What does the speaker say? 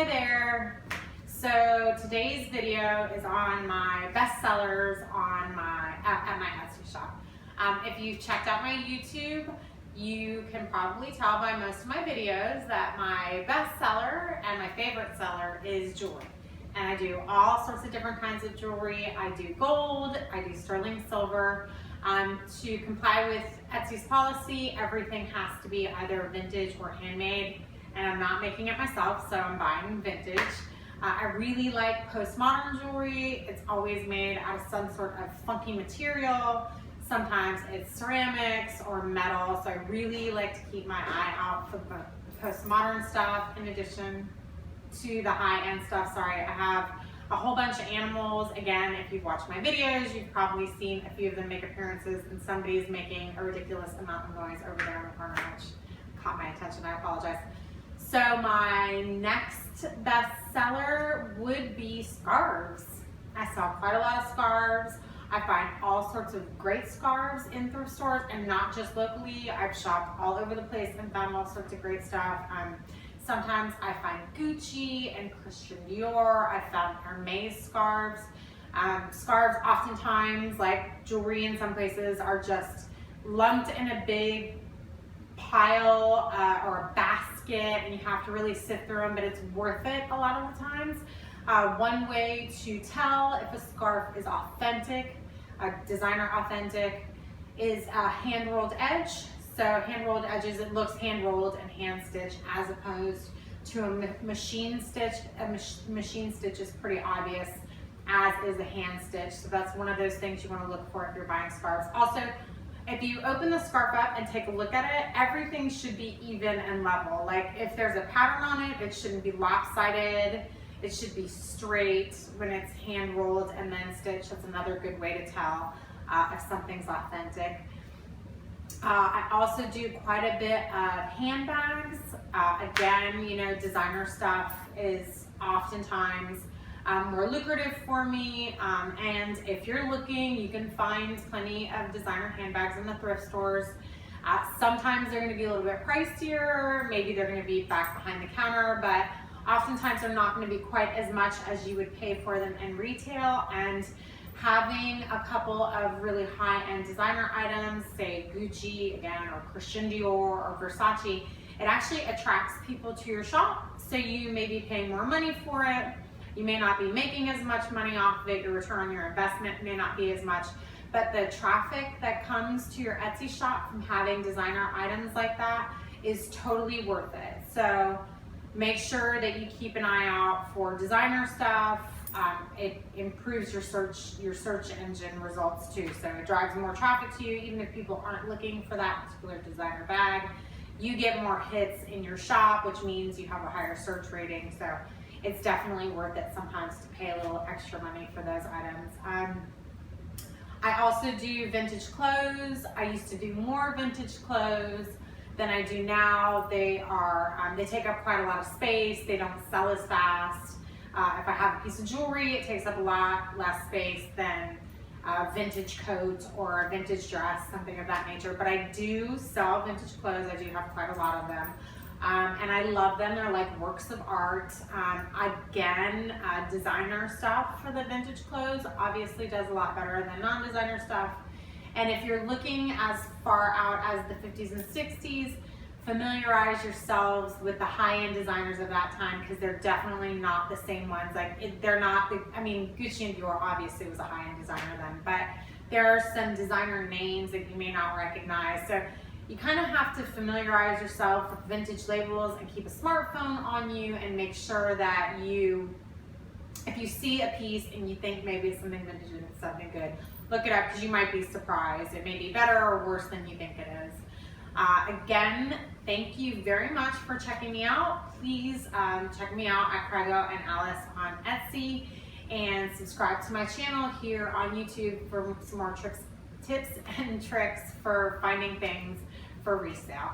Hi there. So today's video is on my best sellers on at my Etsy shop. If you've checked out my YouTube, you can probably tell by most of my videos that my best seller and my favorite seller is jewelry. And I do all sorts of different kinds of jewelry. I do gold, I do sterling silver. To comply with Etsy's policy, everything has to be either vintage or handmade, and I'm not making it myself, so I'm buying vintage. I really like postmodern jewelry. It's always made out of some sort of funky material. Sometimes it's ceramics or metal, so I really like to keep my eye out for the postmodern stuff in addition to the high-end stuff. Sorry, I have a whole bunch of animals. Again, if you've watched my videos, you've probably seen a few of them make appearances, and somebody's making a ridiculous amount of noise over there in the corner, which caught my attention. I apologize. So my next best seller would be scarves. I sell quite a lot of scarves. I find all sorts of great scarves in thrift stores, and not just locally. I've shopped all over the place and found all sorts of great stuff. Sometimes I find Gucci and Christian Dior. I found Hermes scarves. Scarves oftentimes, like jewelry in some places, are just lumped in a big pile or a basket, and you have to really sift through them, but it's worth it a lot of the times. One way to tell if a scarf is authentic, designer authentic, is a hand-rolled edge. So hand-rolled edges, it looks hand-rolled and hand-stitched as opposed to a machine stitch. Machine stitch is pretty obvious, as is a hand stitch. So that's one of those things you want to look for if you're buying scarves. Also, if you open the scarf up and take a look at it, everything should be even and level. Like if there's a pattern on it, it shouldn't be lopsided. It should be straight when it's hand-rolled and then stitched. That's another good way to tell if something's authentic. I also do quite a bit of handbags. Again, you know, designer stuff is oftentimes more lucrative for me. And if you're looking, you can find plenty of designer handbags in the thrift stores. Sometimes they're going to be a little bit pricier. Maybe they're going to be back behind the counter, but oftentimes they're not going to be quite as much as you would pay for them in retail. And having a couple of really high-end designer items, say Gucci again, or Christian Dior or Versace, it actually attracts people to your shop. So you may be paying more money for it. You may not be making as much money off of it. Your return on your investment may not be as much, but the traffic that comes to your Etsy shop from having designer items like that is totally worth it. So make sure that you keep an eye out for designer stuff. It improves your search engine results too. So it drives more traffic to you, even if people aren't looking for that particular designer bag. You get more hits in your shop, which means you have a higher search rating. So it's definitely worth it sometimes to pay a little extra money for those items. I also do vintage clothes. I used to do more vintage clothes than I do now. They take up quite a lot of space. They don't sell as fast. If I have a piece of jewelry, it takes up a lot less space than a vintage coat or a vintage dress, something of that nature. But I do sell vintage clothes. I do have quite a lot of them. And I love them. They're like works of art. Again, designer stuff for the vintage clothes obviously does a lot better than non-designer stuff. And if you're looking as far out as the 50s and 60s, familiarize yourselves with the high-end designers of that time, because they're definitely not the same ones. They're not, I mean, Gucci and Dior obviously was a high-end designer then, but there are some designer names that you may not recognize. So you kind of have to familiarize yourself with vintage labels and keep a smartphone on you and make sure that if you see a piece and you think maybe it's something vintage and it's something good, look it up, because you might be surprised. It may be better or worse than you think it is. Again, thank you very much for checking me out. Please check me out at Craigo and Alice on Etsy, and subscribe to my channel here on YouTube for some more tips and tricks for finding things for resale.